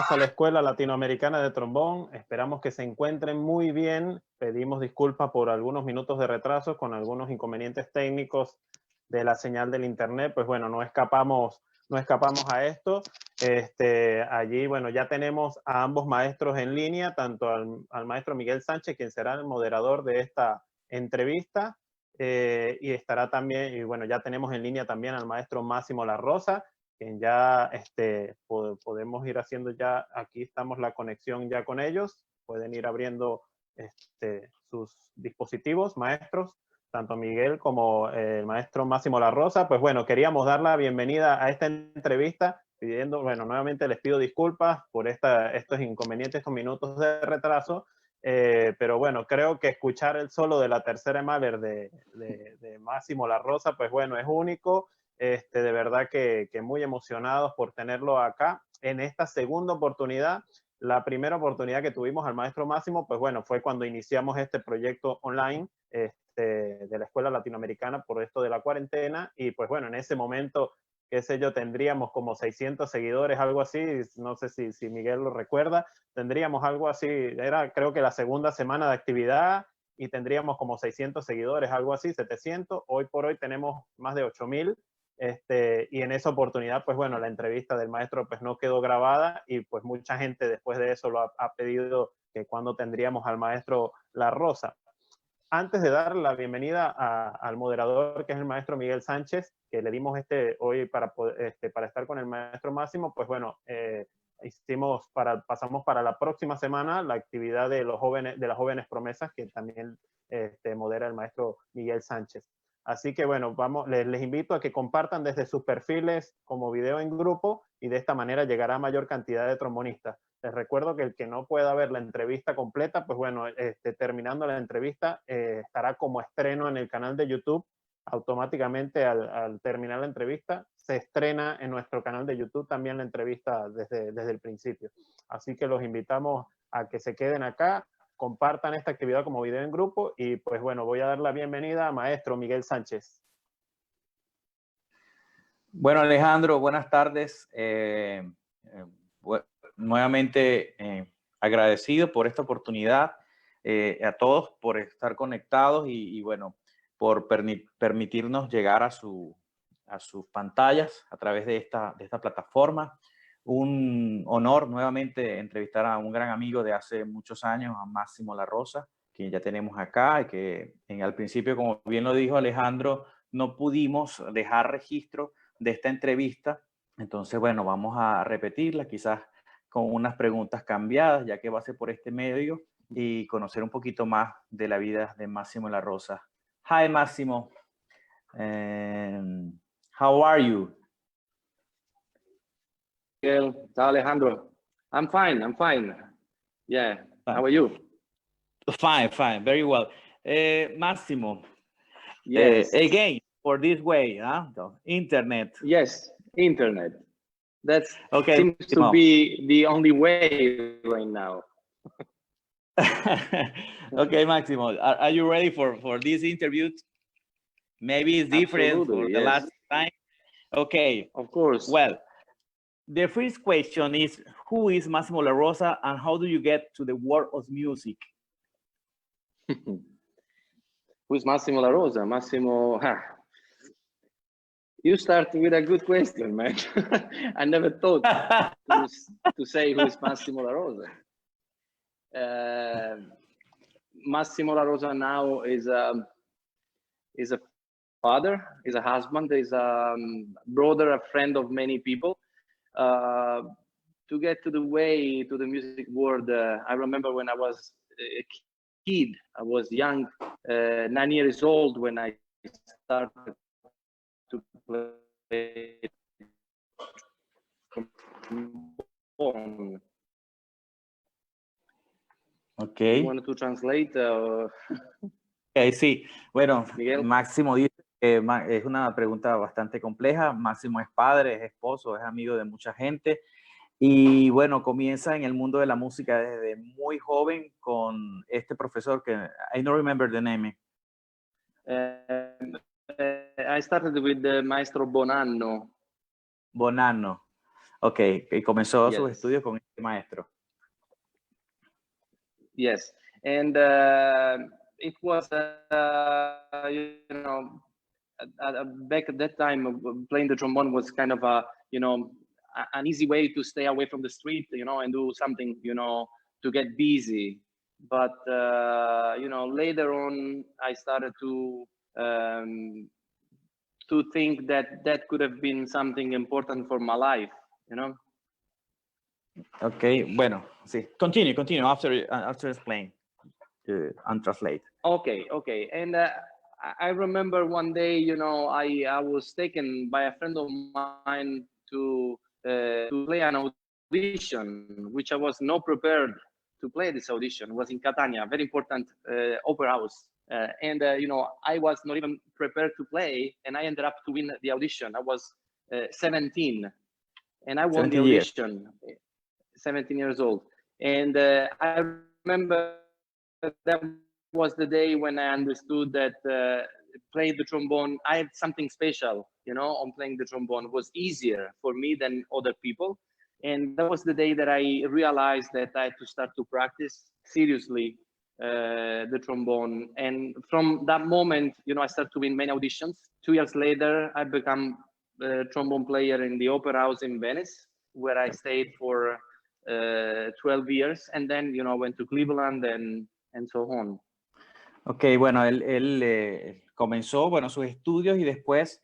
Bienvenidos a la Escuela Latinoamericana de Trombón. Esperamos que se encuentren muy bien. Pedimos disculpas por algunos minutos de retraso con algunos inconvenientes técnicos de la señal del internet. Pues bueno, no escapamos a esto. Allí, bueno, ya tenemos a ambos maestros en línea, tanto al maestro Miguel Sánchez, quien será el moderador de esta entrevista, y estará también, y bueno, ya tenemos en línea también al maestro Máximo La Rosa, quien ya podemos ir haciendo ya, aquí estamos la conexión ya con ellos, pueden ir abriendo sus dispositivos, maestros, tanto Miguel como el maestro Máximo La Rosa. Pues bueno, queríamos dar la bienvenida a esta entrevista, pidiendo, bueno, nuevamente les pido disculpas por estos inconvenientes, estos minutos de retraso, pero bueno, creo que escuchar el solo de la tercera Mahler de Máximo La Rosa, pues bueno, es único. De verdad que muy emocionados por tenerlo acá en esta segunda oportunidad. La primera oportunidad que tuvimos al maestro Máximo, pues bueno, fue cuando iniciamos este proyecto online de la Escuela Latinoamericana por esto de la cuarentena, y pues bueno, en ese momento, qué sé yo, tendríamos como 600 seguidores, algo así, no sé si Miguel lo recuerda, tendríamos algo así, era creo que la segunda semana de actividad, y tendríamos como 600 seguidores, algo así, 700. Hoy por hoy tenemos más de 8000. Y en esa oportunidad, pues bueno, la entrevista del maestro pues no quedó grabada, y pues mucha gente después de eso lo ha pedido, que cuando tendríamos al maestro La Rosa. Antes de dar la bienvenida al moderador, que es el maestro Miguel Sánchez, que le dimos hoy para estar con el maestro Máximo, pues bueno, pasamos para la próxima semana la actividad de las jóvenes promesas, que también modera el maestro Miguel Sánchez. Así que bueno, les invito a que compartan desde sus perfiles como video en grupo, y de esta manera llegará a mayor cantidad de trombonistas. Les recuerdo que el que no pueda ver la entrevista completa, pues bueno, terminando la entrevista, estará como estreno en el canal de YouTube. Automáticamente al terminar la entrevista, se estrena en nuestro canal de YouTube también la entrevista desde el principio. Así que los invitamos a que se queden acá, compartan esta actividad como video en grupo, y pues bueno, voy a dar la bienvenida a maestro Miguel Sánchez. Bueno, Alejandro, buenas tardes. Nuevamente agradecido por esta oportunidad, a todos por estar conectados y bueno, por permitirnos llegar a sus pantallas a través de esta plataforma. Un honor nuevamente entrevistar a un gran amigo de hace muchos años, a Máximo La Rosa, quien ya tenemos acá, y que al principio, como bien lo dijo Alejandro, no pudimos dejar registro de esta entrevista. Entonces, bueno, vamos a repetirla, quizás con unas preguntas cambiadas, ya que va a ser por este medio, y conocer un poquito más de la vida de Máximo La Rosa. Hi, Máximo. How are you? Alejandro, I'm fine. Yeah, fine. How are you? Fine, very well. Máximo, yes. Again, for this way, the internet. Yes, internet. That okay, seems Máximo. to be the only way right now. Okay, Máximo, are you ready for this interview? Maybe it's different. Absolutely, for the last time. Okay. Of course. Well, the first question is, who is Máximo La Rosa, and how do you get to the world of music? Who's Massimo La Rosa? Massimo, you start with a good question, man. I never thought to say who is Massimo La Rosa. Massimo La Rosa now is a father, is a husband, is a brother, a friend of many people. To get to the way to the music world, I remember when I was a kid, I was young, 9 years old, when I started to play trombone. Okay. You want to translate? Okay, sí. Bueno, Miguel. Máximo dice que es una pregunta bastante compleja. Máximo es padre, es esposo, es amigo de mucha gente. Y bueno, comienza en el mundo de la música desde muy joven con este profesor que I don't remember the name. I started with the Maestro Bonanno. Bonanno. Ok, y comenzó sus Yes. estudios con este maestro. Yes, and it was, you know, back at that time, playing the trombone was kind of a, you know, an easy way to stay away from the street, you know, and do something, you know, to get busy. But you know, later on, I started to think that that could have been something important for my life, you know. Ok, bueno, sí. Continue after explain and translate. Okay. And I remember one day, you know, I was taken by a friend of mine to play an audition, which I was not prepared to play. This audition was in Catania, very important opera house. And you know, I was not even prepared to play, and I ended up to win the audition. I was 17, and I won the 17 years. audition. 17 years old, and I remember that was the day when I understood that playing the trombone, I had something special, you know, on playing the trombone. It was easier for me than other people. And that was the day that I realized that I had to start to practice seriously the trombone. And from that moment, you know, I started to win many auditions. 2 years later, I became a trombone player in the Opera House in Venice, where I stayed for 12 years. And then, you know, went to Cleveland and so on. Ok, bueno, él comenzó, bueno, sus estudios y después,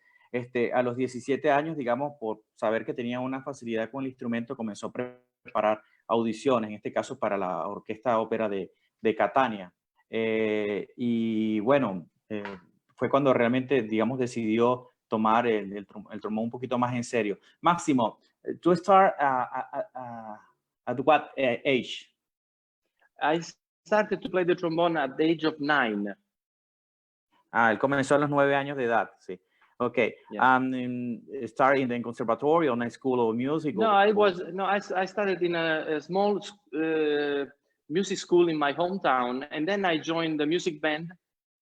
a los 17 años, digamos, por saber que tenía una facilidad con el instrumento, comenzó a preparar audiciones, en este caso para la Orquesta Ópera de Catania. Y bueno, fue cuando realmente, digamos, decidió tomar el trombón un poquito más en serio. Máximo, to start at what age? I started to play the trombone at the age of 9. Ah, él comenzó a los 9 años de edad, sí. Okay. Yeah. Started in the conservatory or a school of music? No, I started in a small music school in my hometown, and then I joined the music band,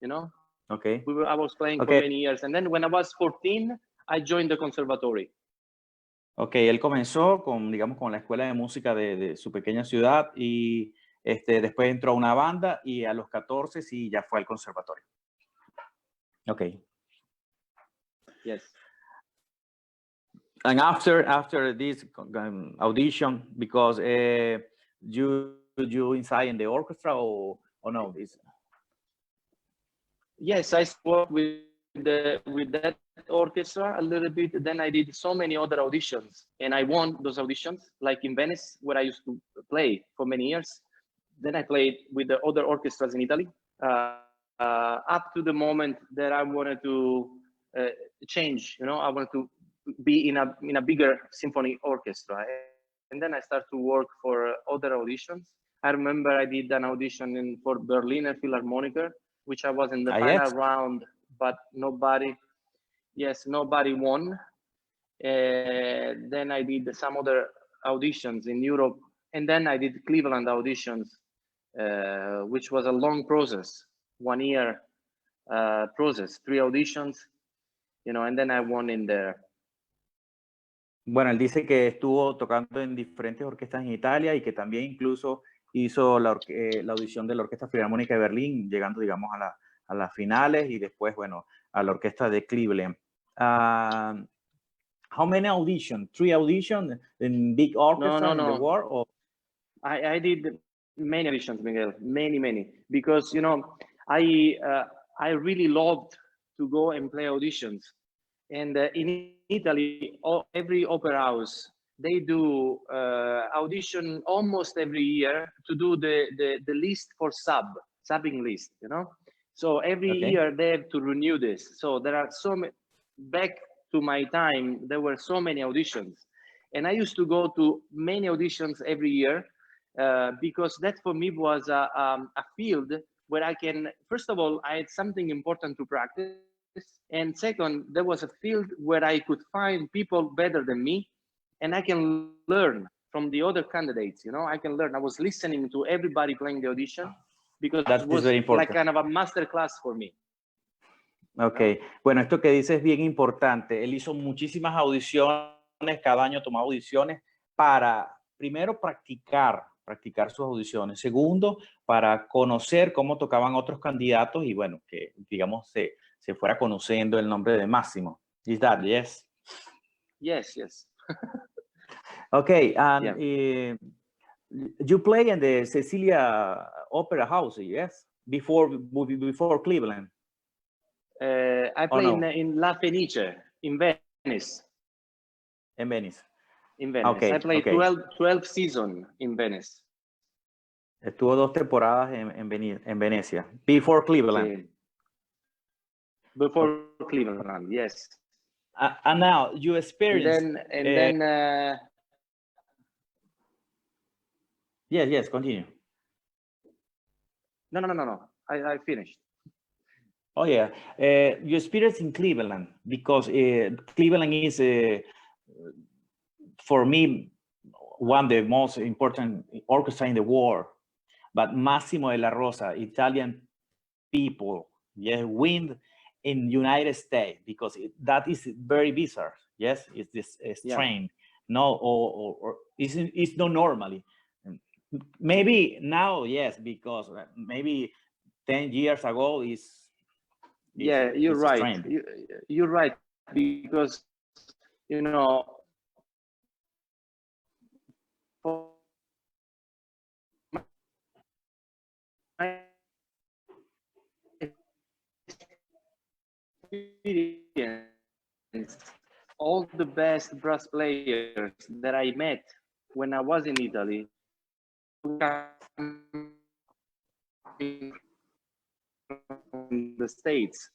you know. Okay. I was playing for many years, and then when I was 14, I joined the conservatory. Okay, él comenzó con, digamos, con la escuela de música de su pequeña ciudad y después entró a una banda y a los 14 sí ya fue al conservatorio. Okay. Yes. And after this audition, because you inside in the orchestra or no? Yes, I worked with that orchestra a little bit. Then I did so many other auditions, and I won those auditions, like in Venice, where I used to play for many years. Then I played with the other orchestras in Italy, up to the moment that I wanted to change. You know, I wanted to be in a bigger symphony orchestra, and then I started to work for other auditions. I remember I did an audition for Berliner Philharmoniker, which I was in the final round, but nobody won. Then I did some other auditions in Europe, and then I did Cleveland auditions, which was a long process, 1 year process, 3 auditions, you know, and then I won in there. Bueno, él dice que estuvo tocando en diferentes orquestas en Italia y que también incluso hizo la audición de la Orquesta Filarmónica de Berlín, llegando, digamos, a las finales y después, bueno, a la Orquesta de Cleveland. How many auditions? 3 auditions in big orchestra in the world? Or? I did many auditions, Miguel, many, because, you know, I really loved to go and play auditions. And in Italy, every opera house, they do audition almost every year to do the list for subbing list, you know. So every year they have to renew this. So there are so many, back to my time, there were so many auditions. And I used to go to many auditions every year because that for me was a field where I can, first of all, I had something important to practice. And second, there was a field where I could find people better than me, and I can learn from the other candidates. You know, I can learn. I was listening to everybody playing the audition because it was like kind of a master class for me. Ok, bueno, esto que dice es bien importante. Él hizo muchísimas audiciones, cada año tomaba audiciones para, primero, practicar sus audiciones. Segundo, para conocer cómo tocaban otros candidatos y, bueno, que, digamos, se fuera conociendo el nombre de Máximo. Is that, yes? Yes, yes. Okay, and you play in the Cecilia Opera House, yes? Before Cleveland? I play in La Fenice, in Venice. En Venice. In Venice. Okay, I played okay. 12 seasons in Venice. Estuvo 2 temporadas en Venecia. Before Cleveland. Sí. Before Cleveland, yes. And now you experience. And then yes, continue. No. I finished. Oh yeah, you experience in Cleveland because Cleveland is, for me, one of the most important orchestra in the world. But Massimo de la Rosa, Italian people, yes, win in United States because that is very bizarre. Yes, it's this strange. Yeah. No, or it's not normally. Maybe now, yes, because maybe 10 years ago yeah, you're right. You're right, because, you know, for my experience, all the best brass players that I met when I was in Italy from the States.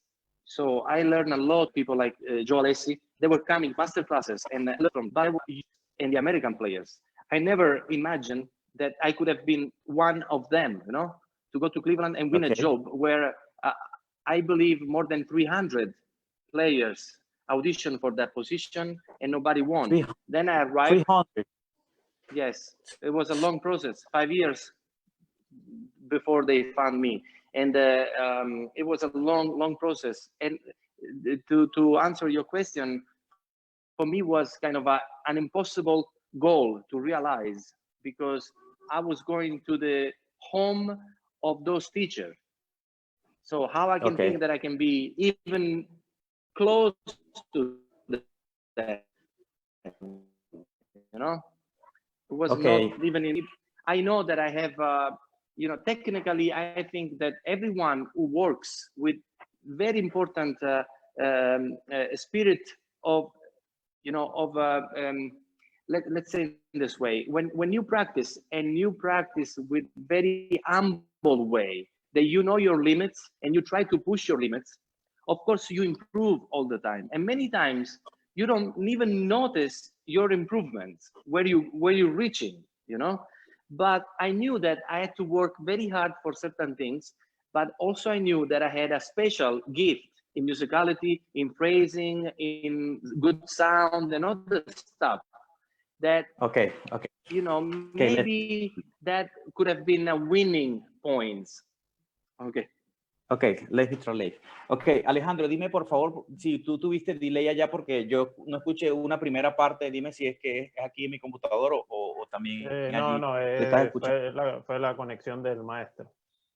So I learned a lot. People like Joe Alessi, they were coming master classes and from and the American players. I never imagined that I could have been one of them, you know, to go to Cleveland and win a job where I believe more than 300 players auditioned for that position and nobody won. Then I arrived. 300. Yes, it was a long process, 5 years before they found me. And it was a long process. And to answer your question, for me was kind of an impossible goal to realize, because I was going to the home of those teachers. So how I can think that I can be even close to that, you know? It was not even in, I know that I have, you know, technically, I think that everyone who works with very important spirit of, you know, of, let's say in this way, when you practice and you practice with very humble way, that you know your limits and you try to push your limits, of course you improve all the time. And many times you don't even notice your improvements, where you're reaching, you know. But I knew that I had to work very hard for certain things, but also I knew that I had a special gift in musicality, in phrasing, in good sound and other stuff that, you know, maybe that could have been a winning points. Ok, let's be translate. Ok, Alejandro, dime por favor si tú tuviste delay allá, porque yo no escuché una primera parte. Dime si es que es aquí en mi computador o también allí. Fue la conexión del maestro.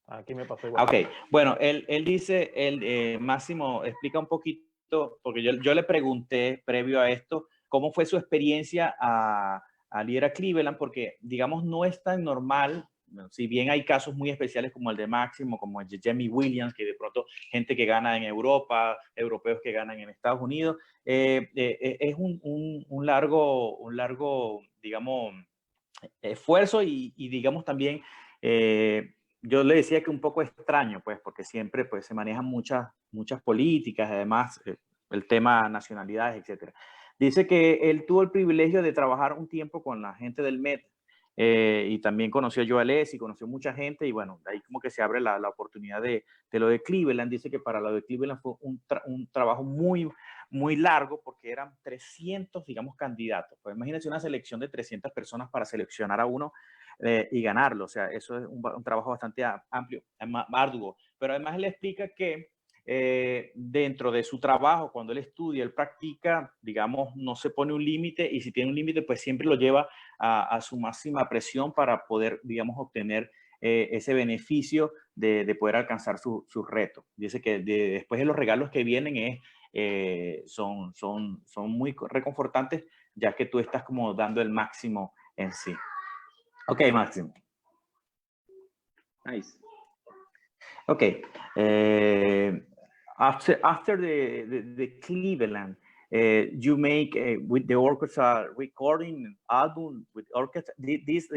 Aquí me pasó igual. Ok, bueno, él dice, Máximo explica un poquito, porque yo le pregunté previo a esto, cómo fue su experiencia al ir a Cleveland, porque digamos no es tan normal. Si bien hay casos muy especiales como el de Máximo, como el de Jamie Williams, que de pronto gente que gana en Europa, europeos que ganan en Estados Unidos, es un largo, digamos, esfuerzo y digamos también, yo le decía que un poco extraño, pues, porque siempre pues, se manejan muchas políticas, además el tema nacionalidades, etcétera. Dice que él tuvo el privilegio de trabajar un tiempo con la gente del Met, y también conoció a Joe Alessi, conoció mucha gente, y bueno, ahí como que se abre la oportunidad de lo de Cleveland. Dice que para lo de Cleveland fue un trabajo muy largo, porque eran 300, digamos, candidatos. Pues imagínense una selección de 300 personas para seleccionar a uno y ganarlo. O sea, eso es un trabajo bastante amplio, arduo. Pero además él explica que dentro de su trabajo, cuando él estudia, él practica, digamos, no se pone un límite, y si tiene un límite, pues siempre lo lleva a su máxima presión para poder, digamos, obtener ese beneficio de poder alcanzar sus retos. Dice que después de los regalos que vienen son muy reconfortantes, ya que tú estás como dando el máximo en sí. Ok, Máximo. Nice. Okay. After the Cleveland, you make with the orchestra recording album with orchestra. This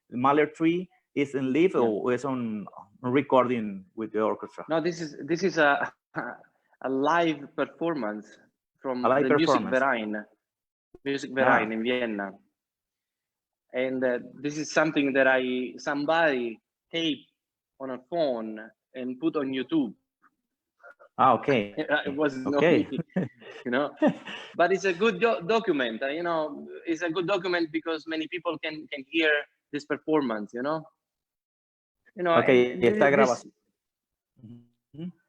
Mahler 3 is in live or is on recording with the orchestra? No, this is a live performance from the Music Verein in Vienna, and this is something that somebody taped on a phone and put on YouTube. Ah, okay. It was not me, you know, but it's a good document. You know, it's a good document because many people can hear this performance. You know. Okay, esta grabación.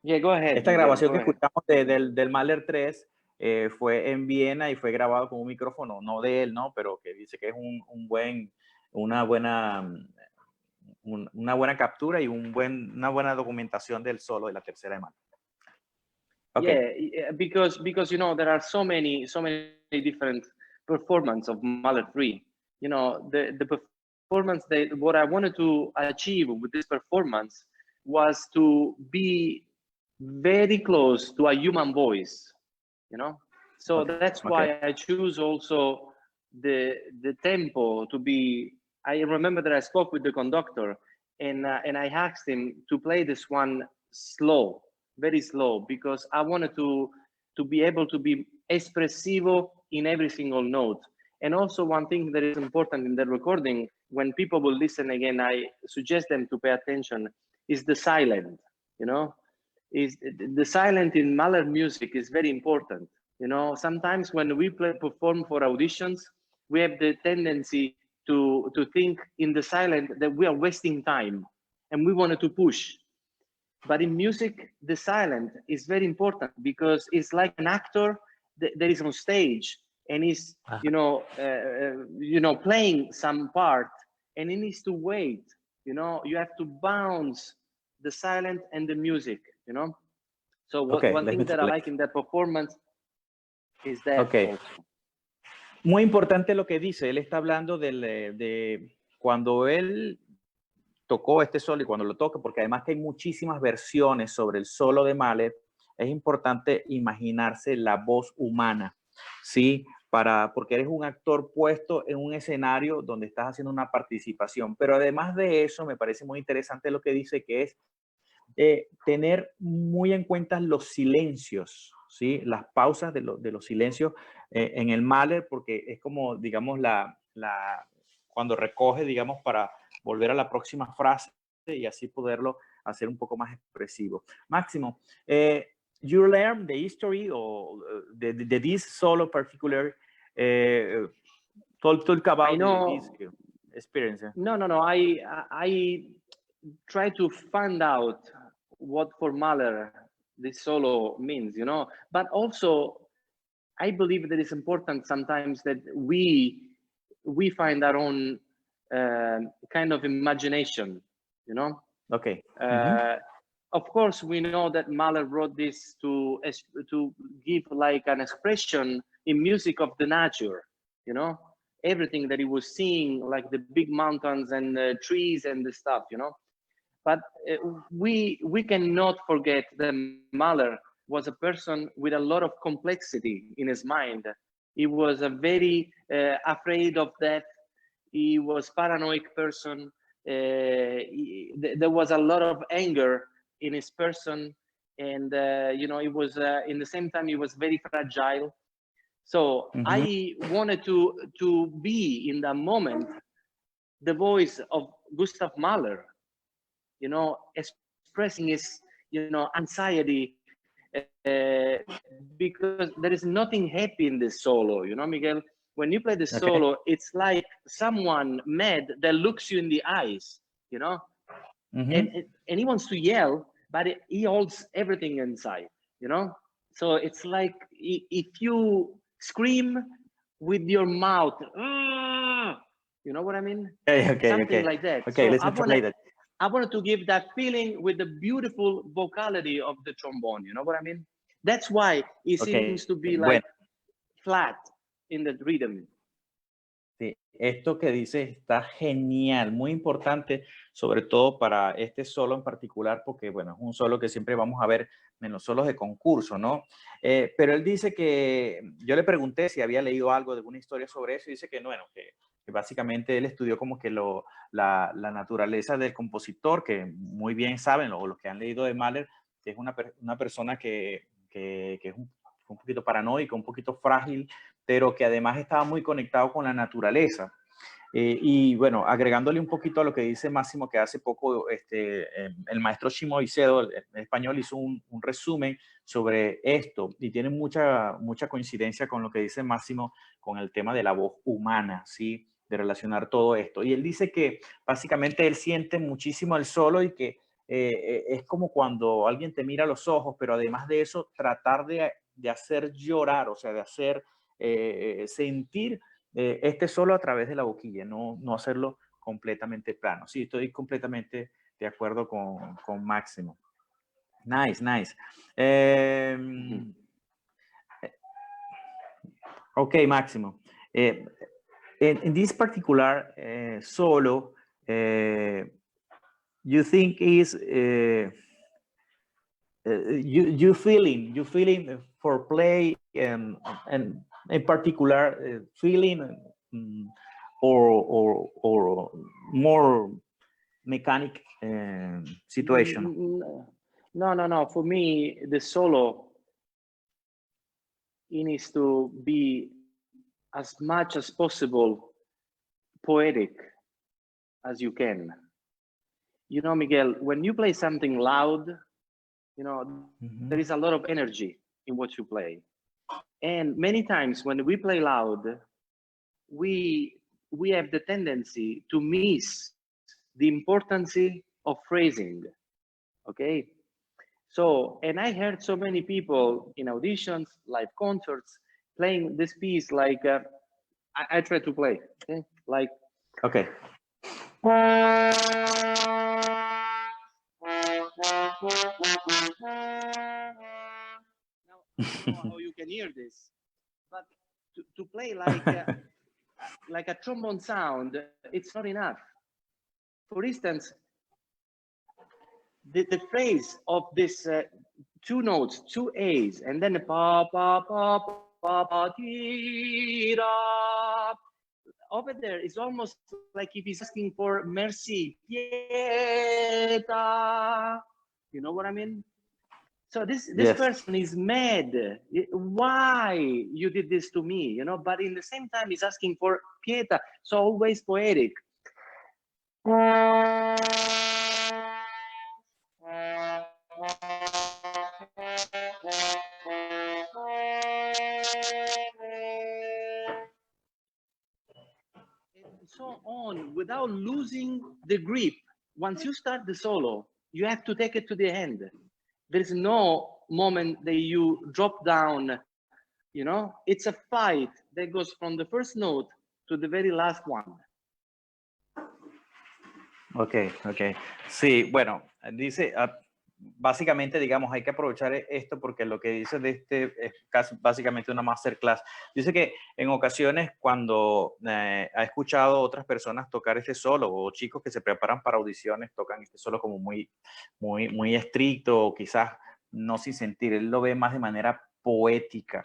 Yeah, go ahead. Esta grabación que escuchamos del Mahler 3 fue en Viena y fue grabado con un micrófono, no de él, ¿no? Pero que dice que es una buena captura y una buena documentación del solo de la tercera de Mahler. Okay. Yeah, because you know there are so many different performances of Mahler 3. You know, the performance what I wanted to achieve with this performance was to be very close to a human voice, you know. So that's why I choose also the tempo to be. I remember that I spoke with the conductor and I asked him to play this one slow, very slow, because I wanted to be able to be espressivo in every single note. And also one thing that is important in the recording, when people will listen again, I suggest them to pay attention, is the silent, you know. Is the silent in Mahler music is very important. You know, sometimes when we perform for auditions, we have the tendency to think in the silent that we are wasting time and we wanted to push. But in music, the silent is very important because it's like an actor that is on stage and is, you know, playing some part, and he needs to wait. You know, you have to bounce the silent and the music. You know, so one thing that I like in that performance is that. Okay. Muy importante lo que dice. Él está hablando de cuando él tocó este solo y cuando lo toca, porque además que hay muchísimas versiones sobre el solo de Mahler, es importante imaginarse la voz humana, ¿sí? Porque eres un actor puesto en un escenario donde estás haciendo una participación. Pero además de eso, me parece muy interesante lo que dice, que es tener muy en cuenta los silencios, ¿sí? Las pausas de los silencios en el Mahler, porque es como, digamos, cuando recoge, digamos, para volver a la próxima frase y así poderlo hacer un poco más expresivo. Máximo, you learn the history or this solo particular, talk about this experience. No. I try to find out what for Mahler this solo means, you know, but also I believe that it's important sometimes that we find our own kind of imagination, you know. Okay. Of course, we know that Mahler wrote this to give like an expression in music of the nature, you know, everything that he was seeing, like the big mountains and the trees and the stuff, you know. But we cannot forget that Mahler was a person with a lot of complexity in his mind. He was a very afraid of death. He was paranoid person. There was a lot of anger in his person, and you know, it was in the same time he was very fragile. So I wanted to be in that moment the voice of Gustav Mahler, you know, expressing his, you know, anxiety, because there is nothing happy in this solo, you know, Miguel. When you play the solo, it's like someone mad that looks you in the eyes, you know, and he wants to yell, but he holds everything inside, you know? So it's like if you scream with your mouth, you know what I mean? Something like that. Okay, so let's translate it. I wanted to give that feeling with the beautiful vocality of the trombone, you know what I mean? That's why it seems to be like flat in the rhythm. Sí, esto que dice está genial, muy importante, sobre todo para este solo en particular, porque bueno, es un solo que siempre vamos a ver en los solos de concurso, ¿no? Pero él dice que, yo le pregunté si había leído algo de alguna historia sobre eso, y dice que no, bueno, que básicamente él estudió como que la naturaleza del compositor, que muy bien saben, o los que han leído de Mahler, que es una persona que es un poquito paranoico, un poquito frágil, pero que además estaba muy conectado con la naturaleza. Y bueno, agregándole un poquito a lo que dice Máximo, que hace poco el maestro Shimo Icedo, en español, hizo un resumen sobre esto y tiene mucha coincidencia con lo que dice Máximo con el tema de la voz humana, ¿sí? De relacionar todo esto. Y él dice que básicamente él siente muchísimo el solo y que es como cuando alguien te mira a los ojos, pero además de eso, tratar de hacer llorar, o sea, de hacer sentir este solo a través de la boquilla, no hacerlo completamente plano. Sí, estoy completamente de acuerdo con Máximo. Nice, nice. Okay, Máximo. In this particular solo, you think is you feeling for play and in particular feeling or more mechanic situation? No. For me, the solo, it needs to be as much as possible poetic as you can. You know, Miguel, when you play something loud, you know, there is a lot of energy in what you play. And many times when we play loud, we have the tendency to miss the importance of phrasing, okay? So, and I heard so many people in auditions, live concerts, playing this piece like, I try to play, okay? Like, okay. Now, I don't know how you can hear this, but to play like like a trombone sound, it's not enough. For instance, the phrase of this two notes, two A's, and then pa pa pa pa pa ti da. Over there is almost like if he's asking for mercy, pietà. You know what I mean? So this Yes. person is mad. Why you did this to me? You know, but in the same time, he's asking for pietà. So always poetic. And so on, without losing the grip. Once you start the solo, you have to take it to the end. There's no moment that you drop down, you know? It's a fight that goes from the first note to the very last one. Okay. Sí, bueno, dice, básicamente, digamos, hay que aprovechar esto porque lo que dice de este es casi básicamente una masterclass. Dice que en ocasiones cuando ha escuchado otras personas tocar este solo o chicos que se preparan para audiciones tocan este solo como muy estricto o quizás no sin sentir, él lo ve más de manera poética,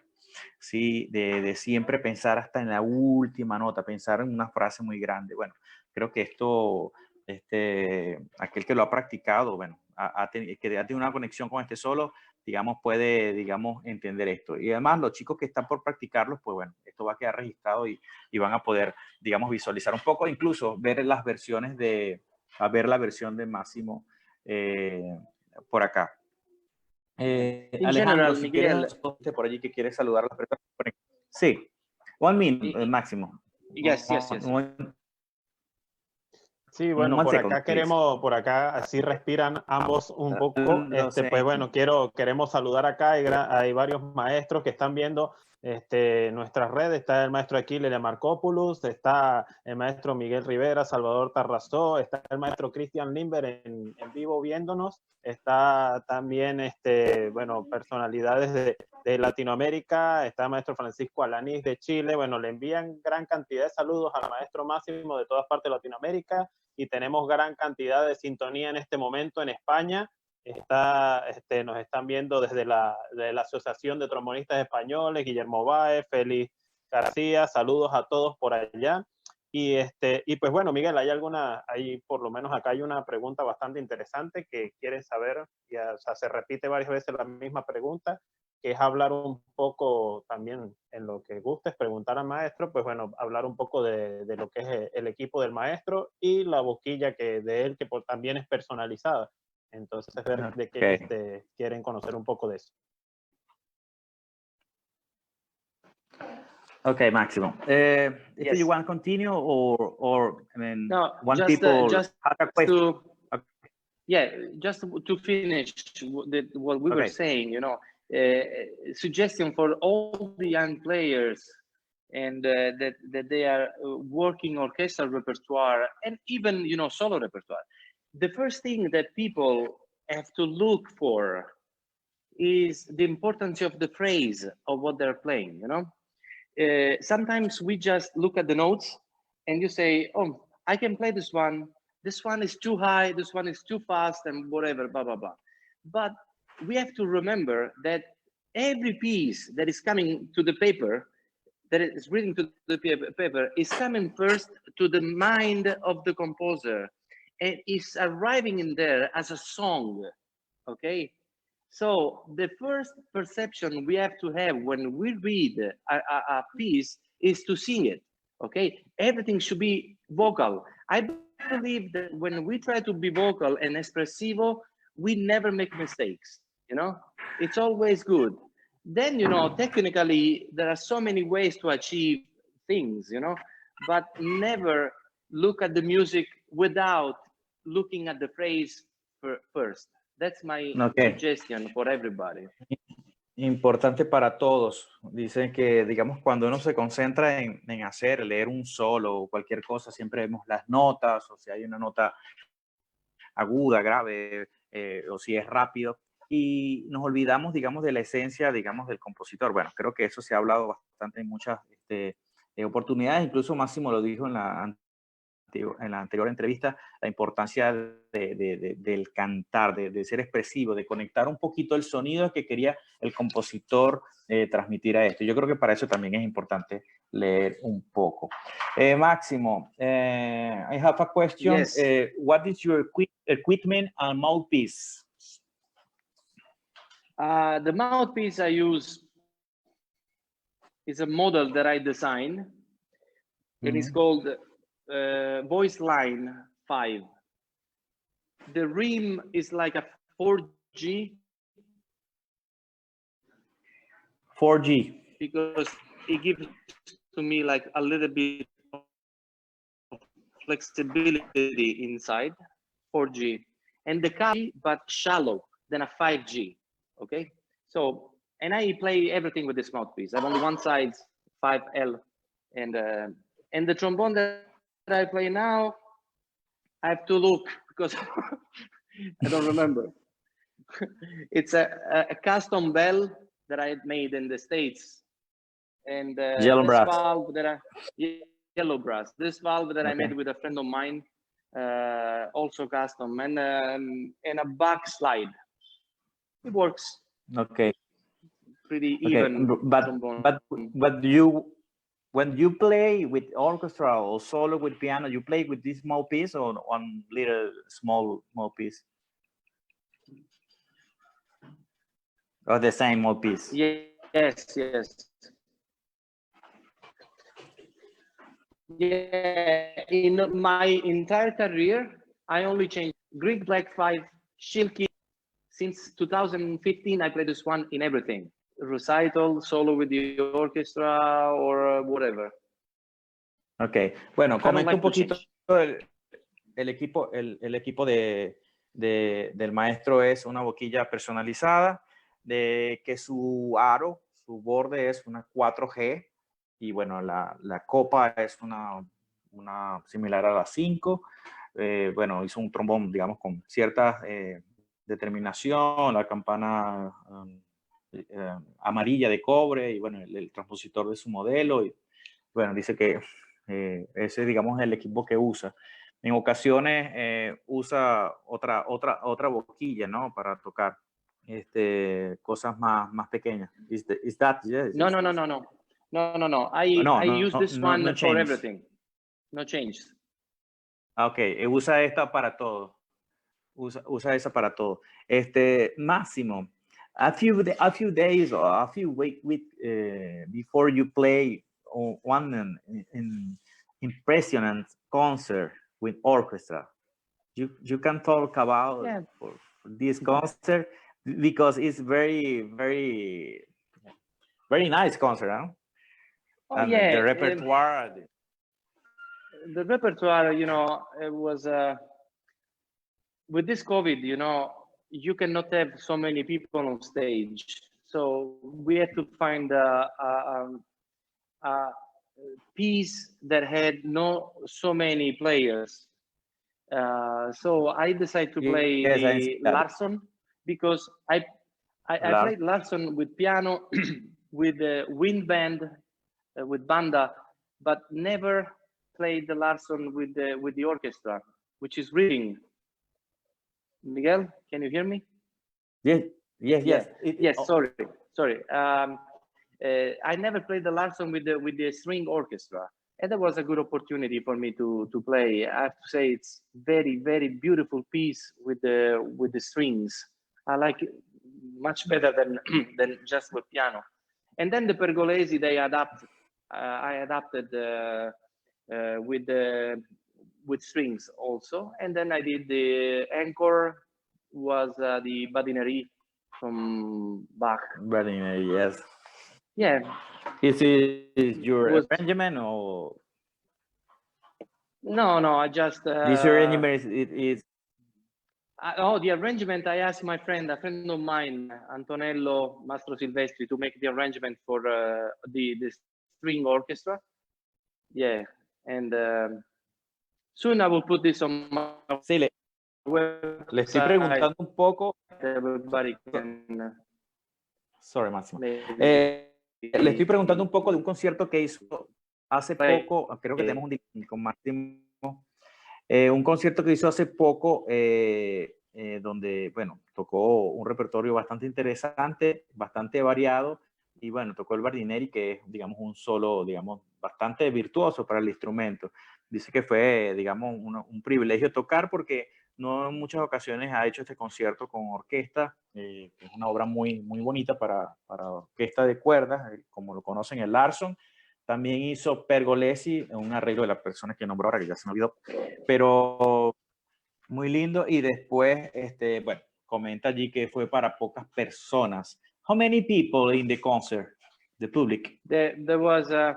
¿sí? De siempre pensar hasta en la última nota, pensar en una frase muy grande. Bueno, creo que esto, aquel que lo ha practicado, bueno, que ha tenido una conexión con este solo, digamos, puede, digamos, entender esto. Y además, los chicos que están por practicarlos, pues bueno, esto va a quedar registrado y van a poder, digamos, visualizar un poco, incluso ver las versiones ver la versión de Máximo por acá. Alejandro, general, si Miguel, quieres por allí que quieres saludar a las personas. Sí, 1 minute, Máximo. Yes. Sí, bueno, One por second, acá please. por acá así respiran ambos un poco. No sé. Pues bueno, queremos saludar acá. Hay varios maestros que están viendo nuestras redes. Está el maestro Aquiles Marcopoulos, está el maestro Miguel Rivera, Salvador Tarrazó, está el maestro Cristian Limber en vivo viéndonos. Está también, bueno, personalidades de Latinoamérica, está el maestro Francisco Alanís de Chile. Bueno, le envían gran cantidad de saludos al maestro Máximo de todas partes de Latinoamérica. Y tenemos gran cantidad de sintonía en este momento en España. Nos están viendo desde de la Asociación de Trombonistas Españoles, Guillermo Báez, Félix García, saludos a todos por allá. Y pues bueno, Miguel, por lo menos acá hay una pregunta bastante interesante que quieren saber, o sea, se repite varias veces la misma pregunta, que es hablar un poco también en lo que gustes, preguntar al maestro, pues bueno, hablar un poco de lo que es el equipo del maestro y la boquilla de él, que también es personalizada. Entonces, ver de qué quieren conocer un poco de eso. Okay, Maximo. If Yes. you want to continue, or I mean, No, one just, people just had a question. Yeah, just to finish what we were saying, you know, suggestion for all the young players and that they are working orchestral repertoire and even, you know, solo repertoire. The first thing that people have to look for is the importance of the phrase of what they're playing, you know. Sometimes we just look at the notes and you say, oh, I can play this one is too high, this one is too fast, and whatever, blah, blah, blah. But we have to remember that every piece that is coming to the paper, that is reading to the paper, is coming first to the mind of the composer and is arriving in there as a song, okay? So the first perception we have to have when we read a piece is to sing it, okay? Everything should be vocal. I believe that when we try to be vocal and espressivo, we never make mistakes, you know? It's always good. Then, you know, technically, there are so many ways to achieve things, you know, but never look at the music without looking at the phrase first. That's my suggestion for everybody. Importante para todos. Dicen que, digamos, cuando uno se concentra en leer un solo o cualquier cosa, siempre vemos las notas, o si hay una nota aguda, grave, o si es rápido, y nos olvidamos, digamos, de la esencia, digamos, del compositor. Bueno, creo que eso se ha hablado bastante en muchas oportunidades, incluso Máximo lo dijo en la anterior entrevista, la importancia del cantar, de ser expresivo, de conectar un poquito el sonido que quería el compositor transmitir a esto. Yo creo que para eso también es importante leer un poco. Máximo, I have a question. Yes. What is your equipment and mouthpiece? The mouthpiece I use is a model that I designed. It is called Voice Line 5. The rim is like a 4G. 4G. Because it gives to me like a little bit of flexibility inside, 4G. And the copy, but shallow than a 5G, okay? So, and I play everything with this mouthpiece. I have only one side, 5L, and the trombone that I play now, I have to look because I don't remember. It's a custom bell that I had made in the States, and Yellow this brass. valve that yellow brass. This valve that I made with a friend of mine, also custom, and a backslide. It works. Okay. Pretty even. But when you play with orchestra or solo with piano, you play with this mouthpiece or one little small mouthpiece? Or the same mouthpiece? Yes. Yeah, in my entire career, I only changed Greek Black 5, Shilky. Since 2015, I play this one in everything. Recital, solo with the orchestra, or whatever. Ok, bueno, comenta un poquito el equipo del maestro es una boquilla personalizada, de que su aro, su borde es una 4G, y bueno, la copa es una similar a la 5. Bueno, hizo un trombón, digamos, con cierta determinación, la campana amarilla de cobre, y bueno, el transpositor de su modelo, y bueno, dice que ese, digamos, es el equipo que usa. En ocasiones usa otra boquilla, ¿no? Para tocar cosas más pequeñas. Is that, yes, No. I use this one no for change. everything. No change. Ok, usa esta para todo. Usa esa para todo. Máximo, a few days or a few weeks before you play one impressionant concert with orchestra, you can talk about for this concert, because it's very nice concert, huh? Oh, And yeah. the repertoire. The repertoire, you know, it was with this COVID, you know, you cannot have so many people on stage, so we had to find a piece that had no so many players. So I decided to play the Larsson, because I played Larsson with piano, with the wind band, with banda, but never played the Larsson with the orchestra, which is reading. Miguel, can you hear me? Yes. Yes. Sorry. I never played the Larsson with the string orchestra, and that was a good opportunity for me to play. I have to say, it's very beautiful piece with the strings. I like it much better than just with piano. And then the Pergolesi, I adapted with strings also. And then I did the encore was the Badinerie from Bach. Badinerie, yes. Yeah. Is it your arrangement or? No, I just. This arrangement is. The arrangement, I asked a friend of mine, Antonello Mastro Silvestri, to make the arrangement for the string orchestra. Yeah, and soon I will put this on my website. Le estoy preguntando un poco. Everybody can. Sorry, Máximo. Le estoy preguntando un poco de un concierto que hizo hace poco. Creo que tenemos un con Máximo. Un concierto que hizo hace poco, donde, bueno, tocó un repertorio bastante interesante, bastante variado, y bueno, tocó el Bardineri, que es, digamos, un solo, digamos, bastante virtuoso para el instrumento. Dice que fue, digamos, un privilegio tocar, porque no en muchas ocasiones ha hecho este concierto con orquesta. Es una obra muy bonita para orquesta de cuerdas, como lo conocen, el Larsson. También hizo Pergolesi, un arreglo de la persona que nombró ahora, que ya se me olvidó, pero muy lindo. Y después, bueno, comenta allí que fue para pocas personas. How many people in the concert? The public? There was a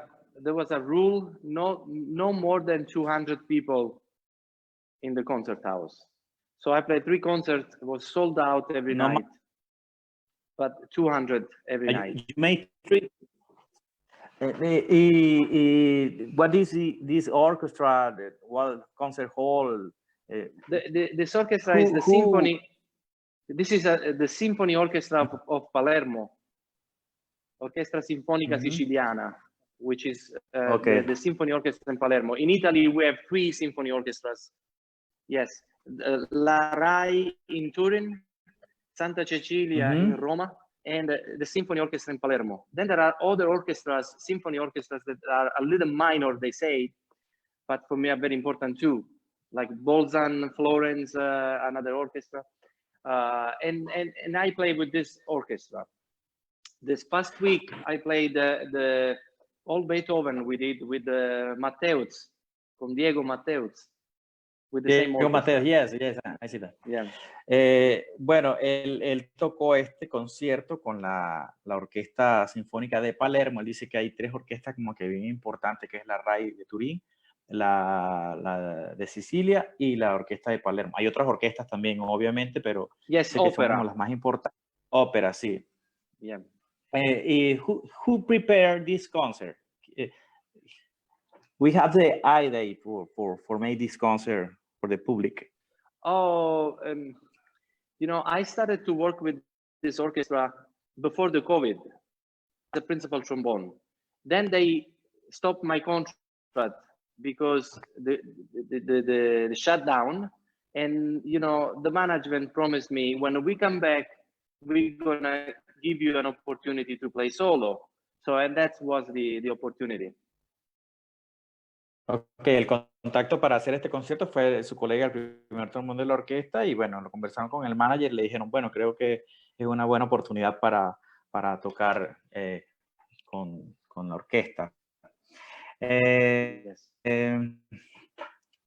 rule, no more than 200 people in the concert house. So I played 3 concerts. It was sold out every night, but 200 every night. You made 3. What is this orchestra? What concert hall? This orchestra is the symphony. This is the Symphony Orchestra of Palermo, Orchestra Sinfonica Siciliana, which is the Symphony Orchestra in Palermo. In Italy, we have 3 symphony orchestras. Yes, La Rai in Turin, Santa Cecilia in Roma, and the Symphony Orchestra in Palermo. Then there are other orchestras, symphony orchestras, that are a little minor, they say, but for me are very important too, like Bolzan, Florence, another orchestra. And I play with this orchestra. This past week, I played the old Beethoven we did with Matteuz, con Diego Matteuz. With the same orchestra. Yes, I see that. Yeah. Bueno, él tocó este concierto con la Orquesta Sinfónica de Palermo. Él dice que hay 3 orquestas como que bien importantes, que es la RAI de Turín, la de Sicilia y la orquesta de Palermo. Hay otras orquestas también, obviamente, pero Yes, sé que son opera. como las más importantes. Ópera, sí. Yeah. Y who prepared this concert? We have the idea for make this concert for the public. Oh, you know, I started to work with this orchestra before the COVID, the principal trombone. Then they stopped my contract because the shutdown. And, you know, the management promised me when we come back, we're going to give you an opportunity to play solo. So, and that was the opportunity. Ok, el contacto para hacer este concierto fue su colega, el primer trombón de la orquesta, y bueno, lo conversaron con el manager y le dijeron, bueno, creo que es una buena oportunidad para tocar con la orquesta. Yes.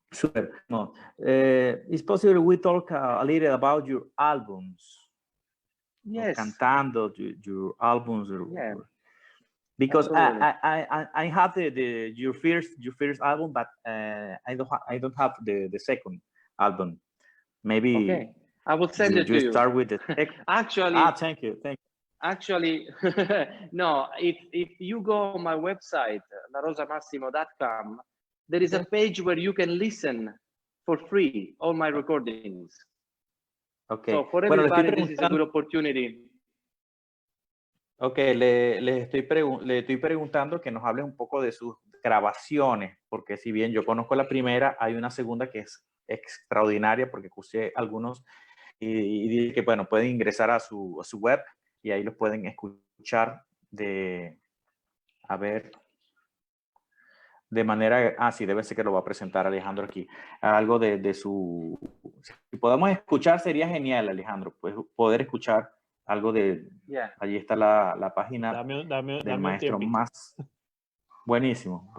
Super. No. It's possible we talk a little about your albums. Yes. Cantando your albums. Yeah. Because Absolutely. I have your first album, but I don't have the second album. Maybe Okay. I will send it to you. Start with the second. Actually, Thank you. actually, no, if you go on my website, larosamassimo.com, there is a page where you can listen for free all my recordings. Okay. So for everybody, this is a good opportunity. Ok, le estoy preguntando que nos hable un poco de sus grabaciones, porque si bien yo conozco la primera, hay una segunda que es extraordinaria porque escuché algunos y dije que, bueno, pueden ingresar a su web y ahí los pueden escuchar de manera, sí, debe ser que lo va a presentar Alejandro aquí, algo de su, si podemos escuchar sería genial, Alejandro, pues poder escuchar algo de, allí está la página del maestro más, buenísimo.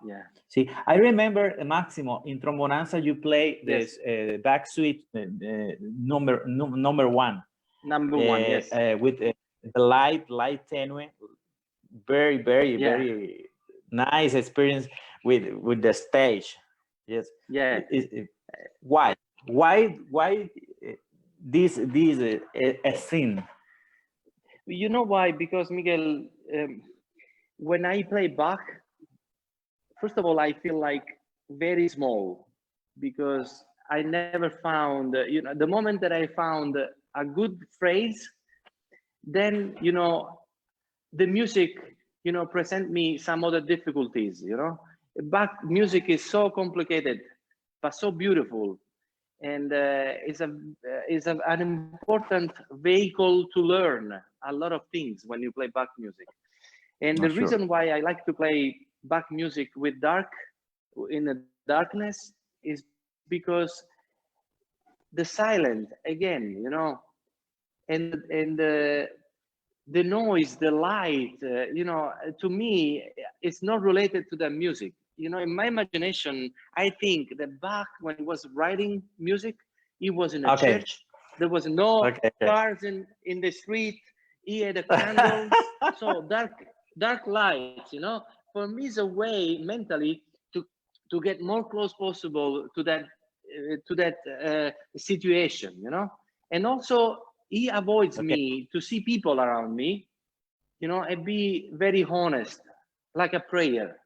Yeah. Sí, I remember, Máximo, in Trombonanza you play this back suite number one. Number one, yes. With the light tenue, very nice experience with the stage. Yes. Yeah. Why this scene? You know why? Because Miguel, when I play Bach, first of all, I feel like very small because I never found, you know, the moment that I found a good phrase, then, you know, the music, you know, present me some other difficulties, you know. Bach music is so complicated, but so beautiful. And is an important vehicle to learn a lot of things when you play Bach music. And the reason why I like to play Bach music with in the darkness is because the silent, again, you know, and the noise, the light, you know, to me, it's not related to the music. You know, in my imagination, I think that Bach, when he was writing music, he was in a church. There was no cars in the street. He had a candle. So dark lights, you know. For me, is a way mentally to get more close possible to that situation, you know. And also, he avoids me to see people around me, you know, and be very honest, like a prayer.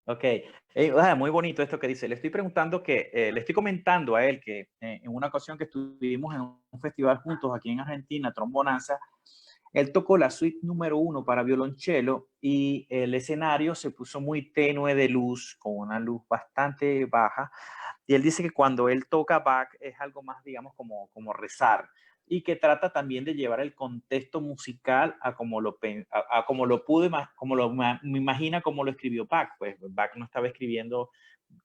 Ok, muy bonito esto que dice. Le estoy preguntando le estoy comentando a él que en una ocasión que estuvimos en un festival juntos aquí en Argentina, Trombonanza, él tocó la suite número 1 para violonchelo y el escenario se puso muy tenue de luz, con una luz bastante baja. Y él dice que cuando él toca Bach es algo más, digamos, como rezar, y que trata también de llevar el contexto musical a como lo me imagina como lo escribió Bach. Pues Bach no estaba escribiendo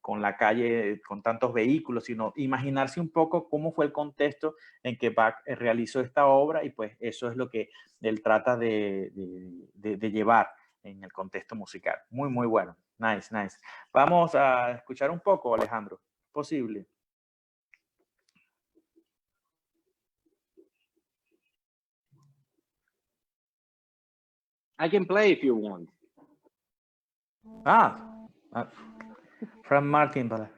con la calle, con tantos vehículos, sino imaginarse un poco cómo fue el contexto en que Bach realizó esta obra, y pues eso es lo que él trata de llevar en el contexto musical. Muy bueno. Nice. Vamos a escuchar un poco, Alejandro. Posible. I can play if you want. Frank Martin Ballad.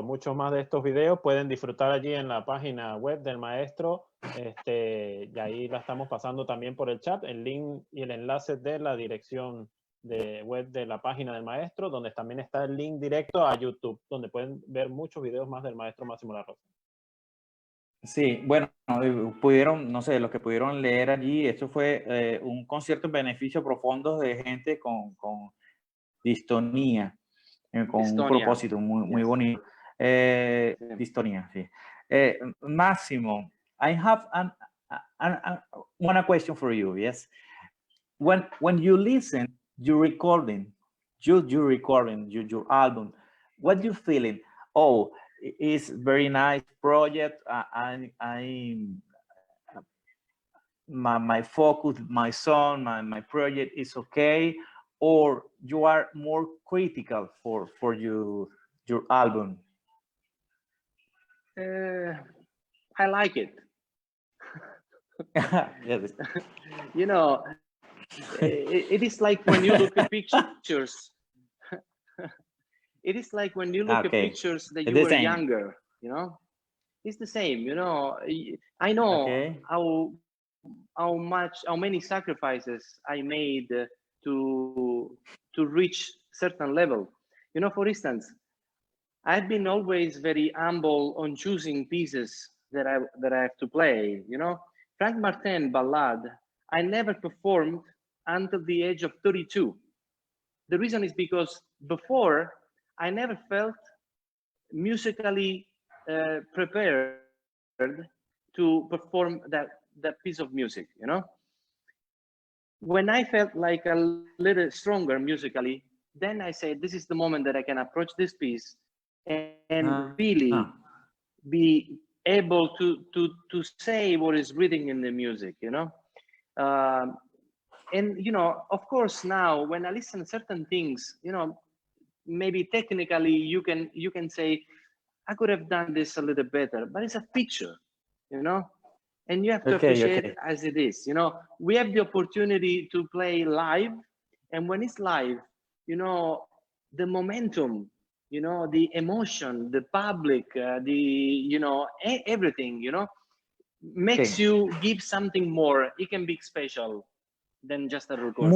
Muchos más de estos videos pueden disfrutar allí en la página web del maestro, y ahí la estamos pasando también por el chat, el link y el enlace de la dirección de web de la página del maestro, donde también está el link directo a YouTube, donde pueden ver muchos videos más del maestro Máximo La Rosa. Sí, bueno, pudieron, no sé, los que pudieron leer allí, esto fue un concierto en beneficio profundo de gente con distonía, con un propósito muy bonito. Distonía, sí. Máximo, I have one question for you, yes? When you listen, your recording, your album, what you feeling? Oh, it's very nice project. My focus, my song, my project is okay, or you are more critical for your album? I like it. Yes. You know, it is like when you look at pictures. It is like when you look at pictures that you were younger, you know, it's the same, you know. I know how many sacrifices I made to reach certain level. You know, for instance, I've been always very humble on choosing pieces that I have to play. You know, Frank Martin Ballad, I never performed until the age of 32. The reason is because before I never felt musically prepared to perform that piece of music, you know. When I felt like a little stronger musically, then I said, this is the moment that I can approach this piece and really be able to say what is written in the music, you know. And you know, of course, now when I listen to certain things, you know, maybe technically you can say I could have done this a little better, but it's a picture, you know, and you have to appreciate it as it is. You know, we have the opportunity to play live, and when it's live, you know, the momentum, you know, the emotion, the public, you know, everything, you know, makes you give something more. It can be special than just a recording.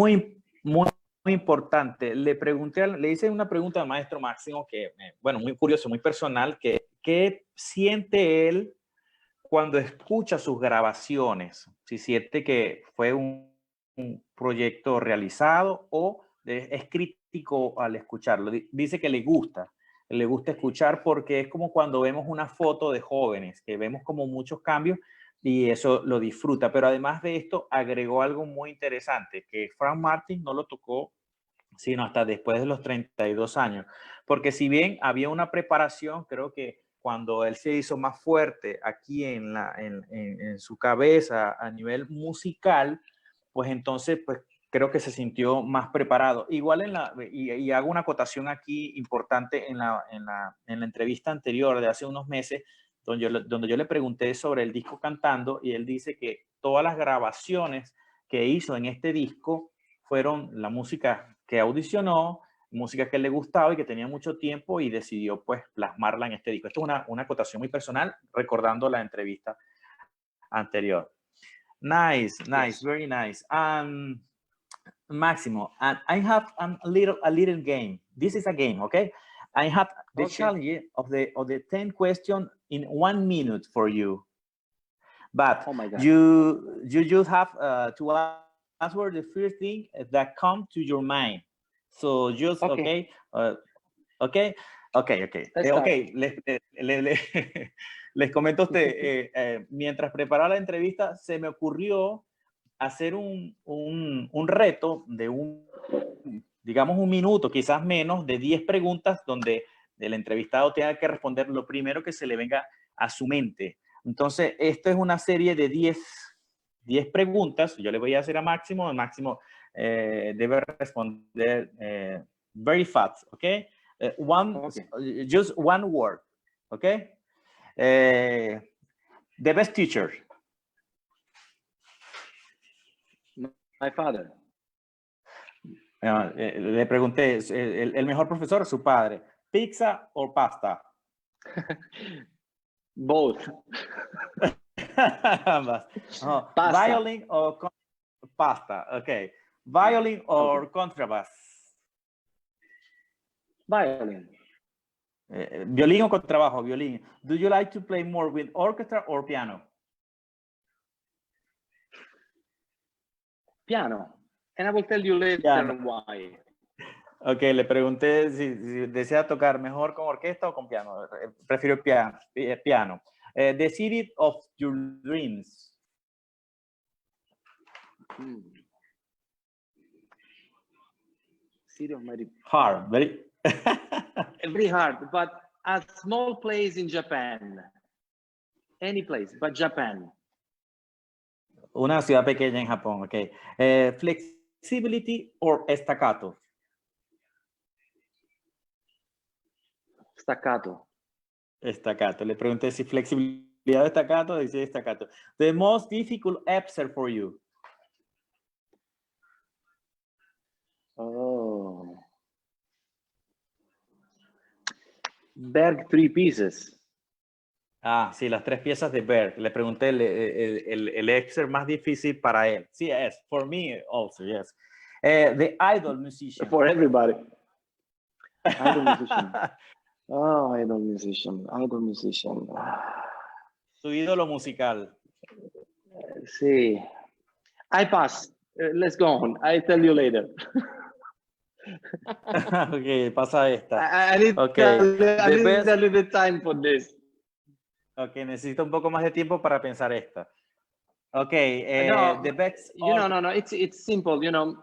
Muy importante. Le hice una pregunta al maestro Máximo que, bueno, muy curioso, muy personal, que ¿qué siente él cuando escucha sus grabaciones, si siente que fue un proyecto realizado o es crítico al escucharlo. Dice que le gusta escuchar porque es como cuando vemos una foto de jóvenes, que vemos como muchos cambios y eso lo disfruta. Pero además de esto, agregó algo muy interesante, que Frank Martin no lo tocó sino hasta después de los 32 años. Porque si bien había una preparación, creo que cuando él se hizo más fuerte aquí en su cabeza a nivel musical, pues entonces pues creo que se sintió más preparado. Igual y hago una acotación aquí importante en la entrevista anterior de hace unos meses, donde yo le pregunté sobre el disco Cantando y él dice que todas las grabaciones que hizo en este disco fueron la música que audicionó, música que le gustaba y que tenía mucho tiempo y decidió pues plasmarla en este disco. Esto es una acotación muy personal recordando la entrevista anterior. Nice, nice, very nice. Máximo, and I have a little game. This is a game, okay? I have the challenge of the 10 question in 1 minute for you. But you just have to answer the first thing that comes to your mind. So just okay. Les comento a usted, mientras preparaba la entrevista, se me ocurrió hacer un reto de digamos un minuto, quizás menos, de 10 preguntas donde el entrevistado tenga que responder lo primero que se le venga a su mente. Entonces, esto es una serie de 10 preguntas. Yo le voy a hacer a Máximo. Máximo debe responder very fast, ¿ok? Just one word, ¿ok? The best teacher. My father. Le pregunté, ¿el mejor profesor? Su padre. ¿Pizza o pasta? Both. Violin o pasta, ok. Violin or contrabass? Violin. Violín o contrabajo, violín. Do you like to play more with orchestra or piano? Piano. And I will tell you later why. Ok, le pregunté si desea tocar mejor con orquesta o con piano. Prefiero piano. The city of your dreams. City of my dreams. Hard, very. Very hard, but a small place in Japan. Any place, but Japan. Una ciudad pequeña en Japón, ok. Flexibility or staccato? Staccato. Staccato. Le pregunté si flexibilidad o staccato, dice staccato. The most difficult excerpt for you? Oh. Berg 3 pieces. Ah, sí, las 3 piezas de Berg. Le pregunté el excerpt más difícil para él. Sí, yes, for me also, yes. The idol musician. For everybody. Idol musician. Oh, idol musician. Idol musician. Su ídolo musical. Sí. I pass. Let's go on. I'll tell you later. Ok, pasa esta. I need okay. a little bit time for this. Ok, necesito un poco más de tiempo para pensar esta. Ok, no, the best. No. It's simple, you know.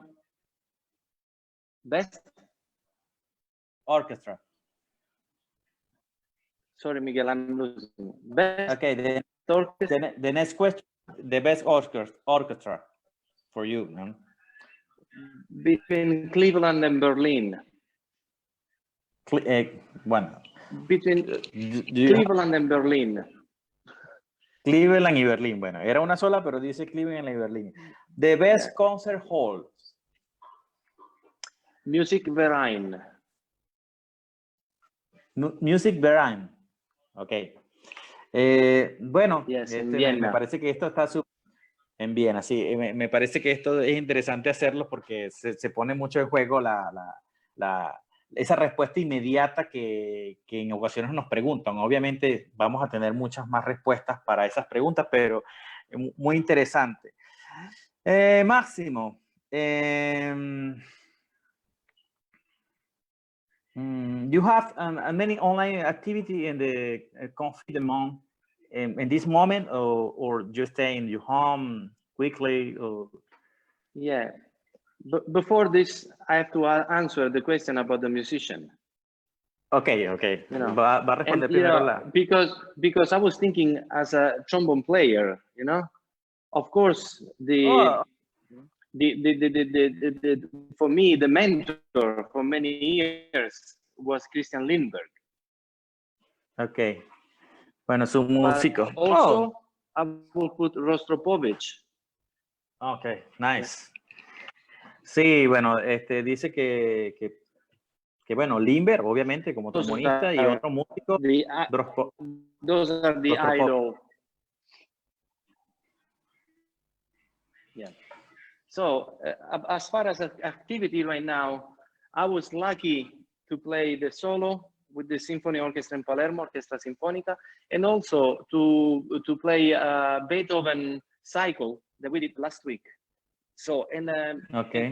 Best orchestra. Sorry, Miguel, I'm losing. Best. Okay, the next question. The best orchestra for you, man. Between Cleveland and Berlin. Bueno. Between Cleveland and Berlin. Cleveland y Berlín. Bueno, era una sola, pero dice Cleveland y Berlín. The best concert hall. Musikverein. Musikverein. Ok. Bueno, yes, me parece que esto está en Viena, sí. Me parece que esto es interesante hacerlo porque se pone mucho en juego la esa respuesta inmediata que en ocasiones nos preguntan. Obviamente vamos a tener muchas más respuestas para esas preguntas, pero muy interesante. Máximo, you have many online activity in the confinement in this moment, or you stay in your home quickly? Or... Yeah. But before this, I have to answer the question about the musician. Okay. You know, va a responder primero because I was thinking as a trombone player, you know, of course the for me the mentor for many years was Christian Lindberg. Okay. Bueno, es un músico. But also, I will put Rostropovich. Okay, nice. Sí, bueno, dice que bueno, Lindberg, obviamente, como trombonista, y otro músico. Those are the idol. Yeah. So, as far as activity right now, I was lucky to play the solo with the Symphony Orchestra in Palermo, Orchestra Sinfonica, and also to play Beethoven cycle that we did last week. So, and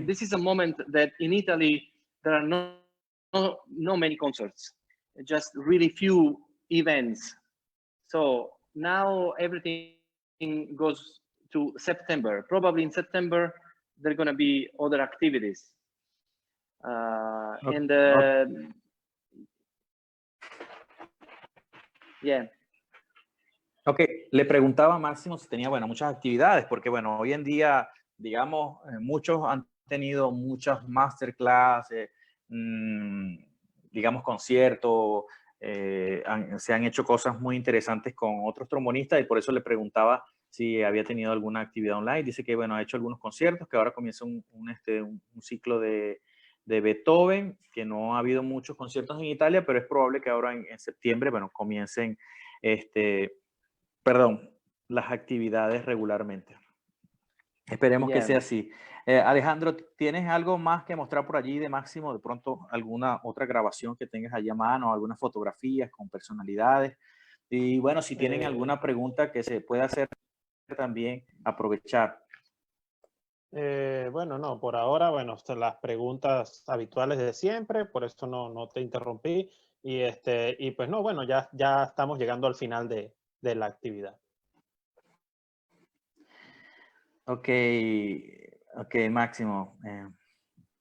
this is a moment that in Italy there are no many concerts, just really few events. So now everything goes to September. Probably in September there are going to be other activities. Yeah. Ok, le preguntaba a Máximo si tenía, bueno, muchas actividades, porque, bueno, hoy en día, digamos, muchos han tenido muchas masterclass, digamos, conciertos, se han hecho cosas muy interesantes con otros trombonistas, y por eso le preguntaba si había tenido alguna actividad online. Dice que, bueno, ha hecho algunos conciertos, que ahora comienza un ciclo de Beethoven, que no ha habido muchos conciertos en Italia, pero es probable que ahora en septiembre, bueno, comiencen las actividades regularmente. Esperemos que sea así. Alejandro, ¿tienes algo más que mostrar por allí de Máximo? De pronto, alguna otra grabación que tengas allí a mano, algunas fotografías con personalidades. Y bueno, si tienen alguna pregunta que se pueda hacer también, aprovechar. Bueno, no, por ahora, bueno, las preguntas habituales de siempre, por eso no te interrumpí. Y pues no, bueno, ya estamos llegando al final de la actividad. Okay, Máximo.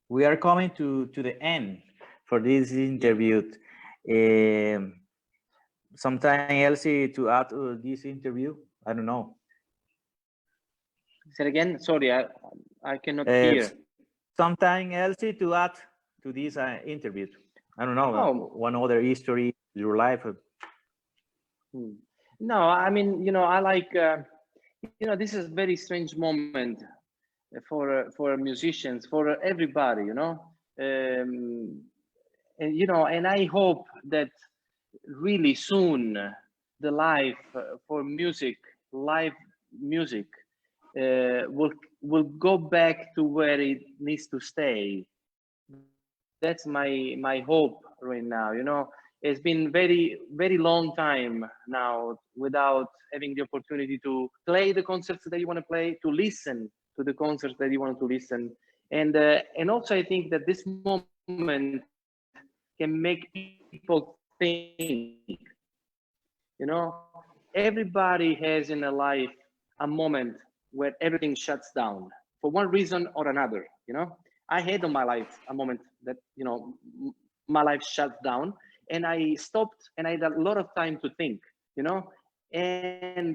We are coming to the end for this interview. Something else to add to this interview? I don't know. Say it again. Sorry, I cannot hear. Something else to add to this interview? I don't know. One other history, your life. No, I mean, you know, I like, you know, this is a very strange moment for musicians, for everybody, you know, and you know, and I hope that really soon the life for music, live music, will go back to where it needs to stay. That's my hope right now. You know, it's been very long time now without having the opportunity to play the concerts that you want to play, to listen to the concerts that you want to listen, and also I think that this moment can make people think. You know, everybody has in their life a moment where everything shuts down for one reason or another. You know, I had in my life a moment that, you know, my life shut down and I stopped and I had a lot of time to think, you know, and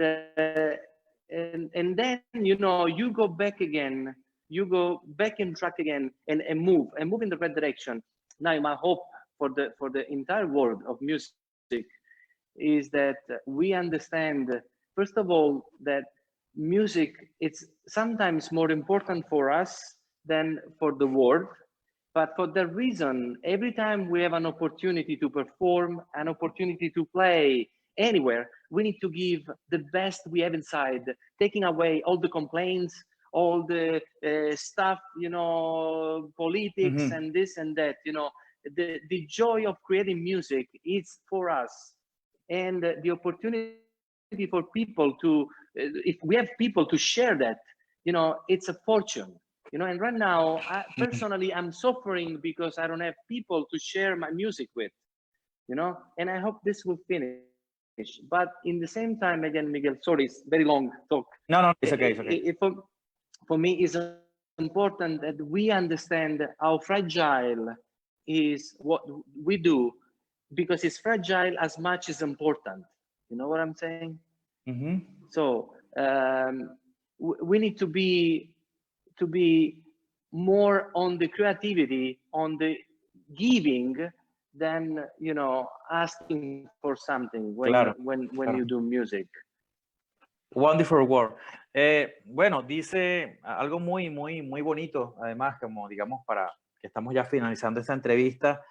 then, you know, you go back again, you go back in track again and move in the right direction. Now, my hope for the entire world of music is that we understand, first of all, that music, it's sometimes more important for us than for the world. But for that reason, every time we have an opportunity to perform, an opportunity to play anywhere, we need to give the best we have inside, taking away all the complaints, all the stuff, you know, politics and this and that, you know, the joy of creating music is for us, and the opportunity for people to, if we have people to share that, you know, it's a fortune, you know. And right now, personally, I'm suffering because I don't have people to share my music with, you know. And I hope this will finish. But in the same time, again, Miguel, sorry, it's very long talk. No, it's okay. It's okay. For me, it's important that we understand how fragile is what we do, because it's fragile as much as important. You know what I'm saying? Mm-hmm. So we need to be more on the creativity, on the giving, than, you know, asking for something when Claro, when claro. you do music. Wonderful word. Bueno, dice algo muy bonito, además, como digamos, para que estamos ya finalizando esta entrevista.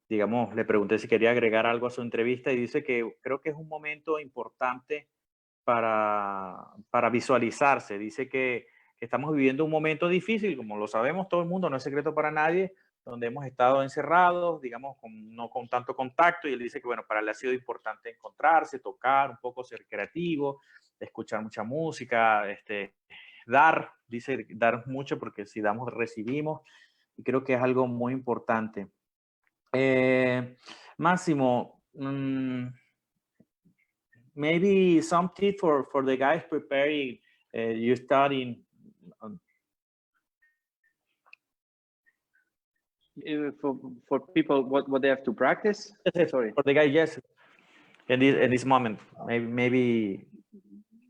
Digamos, le pregunté si quería agregar algo a su entrevista y dice que creo que es un momento importante para visualizarse. Dice que estamos viviendo un momento difícil, como lo sabemos todo el mundo, no es secreto para nadie, donde hemos estado encerrados, digamos, no con tanto contacto, y él dice que, bueno, para él ha sido importante encontrarse, tocar, un poco ser creativo, escuchar mucha música, dice dar mucho, porque si damos, recibimos, y creo que es algo muy importante. Máximo, maybe some tip for the guys preparing, you studying. For people, what they have to practice? Sorry. For the guys, yes. In this moment, maybe.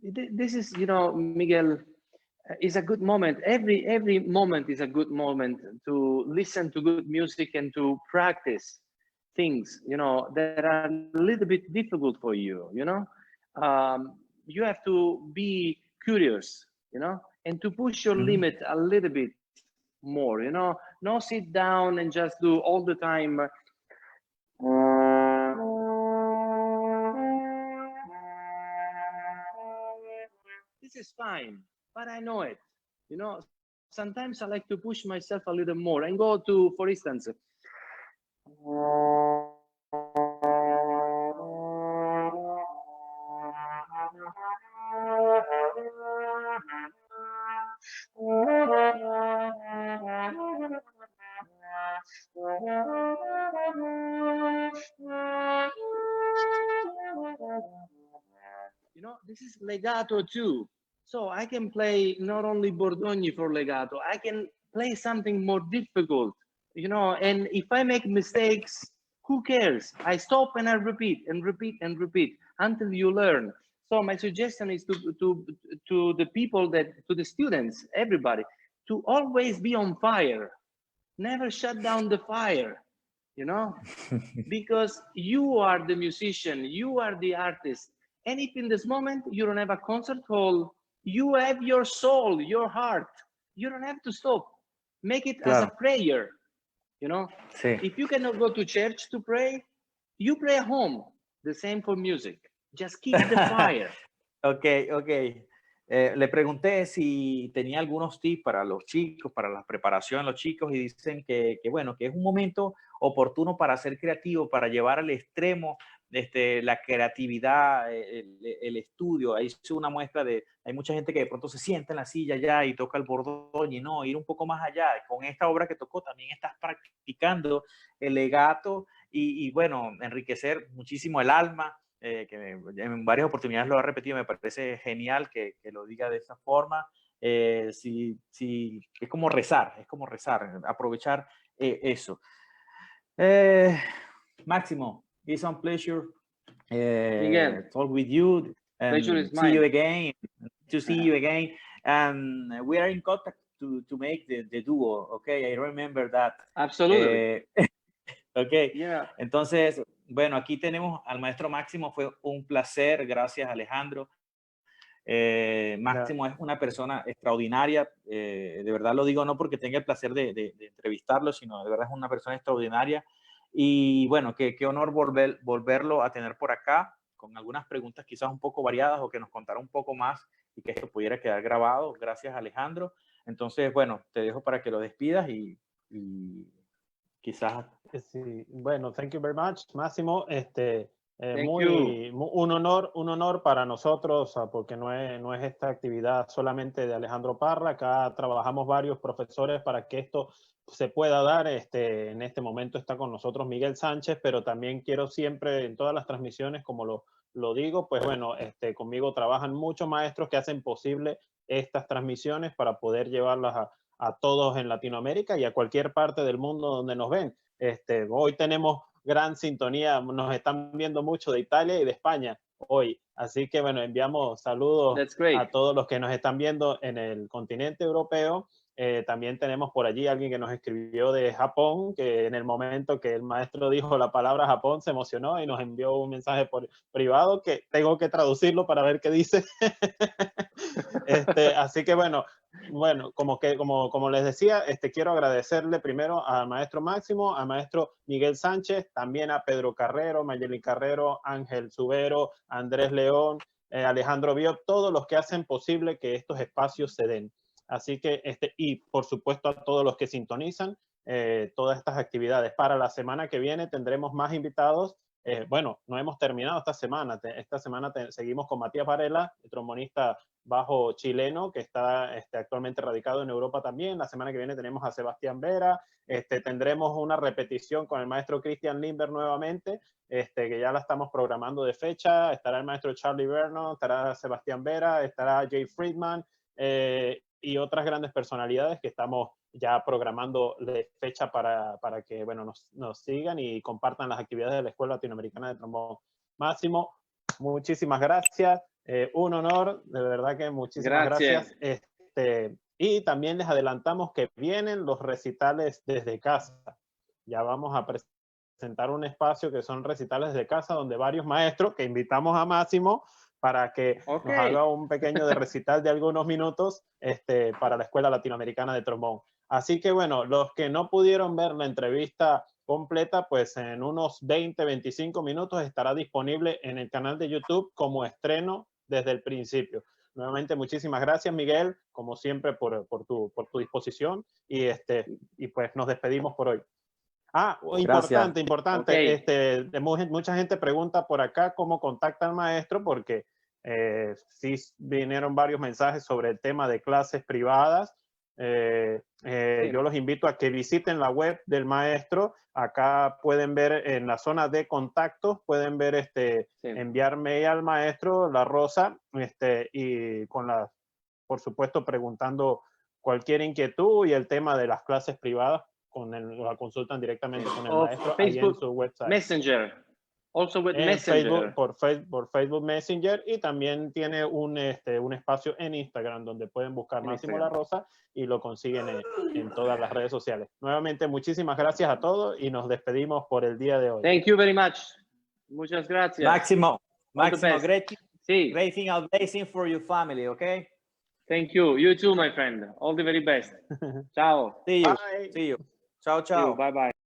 This is, you know, Miguel, is a good moment. Every moment is a good moment to listen to good music and to practice things, you know, that are a little bit difficult for you, you know. You have to be curious, you know, and to push your limit a little bit more, you know. No sit down and just do all the time. This is fine, but I know it, you know. Sometimes I like to push myself a little more and go to, for instance, you know, this is legato too. So I can play not only Bordogni for legato, I can play something more difficult, you know. And if I make mistakes, who cares? I stop and I repeat and repeat and repeat until you learn. So my suggestion is to the people, to the students, everybody, to always be on fire. Never shut down the fire, you know, because you are the musician, you are the artist. And if in this moment you don't have a concert hall, you have your soul, your heart. You don't have to stop. Make it as a prayer, you know. Sí. If you cannot go to church to pray, you pray at home. The same for music. Just keep the fire. Ok. Le pregunté si tenía algunos tips para los chicos, para la preparación de los chicos, y dicen que bueno, que es un momento oportuno para ser creativo, para llevar al extremo la creatividad, el estudio. Ahí hice una muestra hay mucha gente que de pronto se sienta en la silla ya y toca el Bordogni, no, ir un poco más allá. Con esta obra que tocó también estás practicando el legato y bueno, enriquecer muchísimo el alma. Que en varias oportunidades lo ha repetido, me parece genial que lo diga de esa forma. Sí, es como rezar, aprovechar eso. Máximo, it's a pleasure talk with you and Pleasure is see mine. you again, to see you again, and we are in contact to make the duo, okay? I remember that. Absolutely. Okay. Yeah. Entonces, bueno, aquí tenemos al maestro Máximo, fue un placer, gracias Alejandro. Máximo es una persona extraordinaria, de verdad lo digo no porque tenga el placer de entrevistarlo, sino de verdad es una persona extraordinaria. Y bueno, qué honor volverlo a tener por acá, con algunas preguntas quizás un poco variadas o que nos contara un poco más y que esto pudiera quedar grabado. Gracias Alejandro. Entonces, bueno, te dejo para que lo despidas y quizás. Sí, bueno, thank you very much, Máximo. Thank Un honor para nosotros, porque no es esta actividad solamente de Alejandro Parra. Acá trabajamos varios profesores para que esto se pueda dar. En este momento está con nosotros Miguel Sánchez, pero también quiero siempre en todas las transmisiones, como lo digo, pues bueno, conmigo trabajan muchos maestros que hacen posible estas transmisiones para poder llevarlas a todos en Latinoamérica y a cualquier parte del mundo donde nos ven. Hoy tenemos gran sintonía, nos están viendo mucho de Italia y de España hoy, así que bueno, enviamos saludos a todos los que nos están viendo en el continente europeo. También tenemos por allí alguien que nos escribió de Japón, que en el momento que el maestro dijo la palabra Japón se emocionó y nos envió un mensaje por privado que tengo que traducirlo para ver qué dice. Así que bueno, como les decía, quiero agradecerle primero al maestro Máximo, al maestro Miguel Sánchez, también a Pedro Carrero, Mayelin Carrero, Ángel Subero, Andrés León, Alejandro Biot, todos los que hacen posible que estos espacios se den. Así que, y por supuesto a todos los que sintonizan todas estas actividades. Para la semana que viene tendremos más invitados. Bueno, no hemos terminado esta semana. Esta semana seguimos con Matías Varela, el trombonista bajo chileno, que está actualmente radicado en Europa también. La semana que viene tenemos a Sebastián Vera. Tendremos una repetición con el maestro Christian Lindberg nuevamente, que ya la estamos programando de fecha. Estará el maestro Charlie Vernon, estará Sebastián Vera, estará Jay Friedman, y otras grandes personalidades que estamos ya programando de fecha para que bueno, nos sigan y compartan las actividades de la Escuela Latinoamericana de Trombón. Máximo, muchísimas gracias. Un honor, de verdad que muchísimas gracias. Y también les adelantamos que vienen los recitales desde casa. Ya vamos a presentar un espacio que son recitales desde casa, donde varios maestros que invitamos a Máximo para que nos haga un pequeño de recital de algunos minutos para la Escuela Latinoamericana de Trombón. Así que bueno, los que no pudieron ver la entrevista completa, pues en unos 20-25 minutos estará disponible en el canal de YouTube como estreno desde el principio. Nuevamente, muchísimas gracias, Miguel, como siempre, por tu disposición y pues nos despedimos por hoy. Importante. Mucha gente pregunta por acá cómo contacta al maestro, porque sí vinieron varios mensajes sobre el tema de clases privadas. Sí. Yo los invito a que visiten la web del maestro. Acá pueden ver en la zona de contactos, pueden ver sí. Enviar mail al maestro La Rosa, y por supuesto, preguntando cualquier inquietud y el tema de las clases privadas. La consultan directamente con el maestro ahí en su website. Messenger. Also with Messenger. Por Facebook Messenger, y también tiene un espacio en Instagram donde pueden buscar Máximo La Rosa y lo consiguen en todas las redes sociales. Nuevamente, muchísimas gracias a todos y nos despedimos por el día de hoy. Thank you very much. Muchas gracias. Máximo, great thing and blessing for your family, okay? Thank you. You too, my friend. All the very best. Ciao. See you. Ciao, ciao. Bye bye.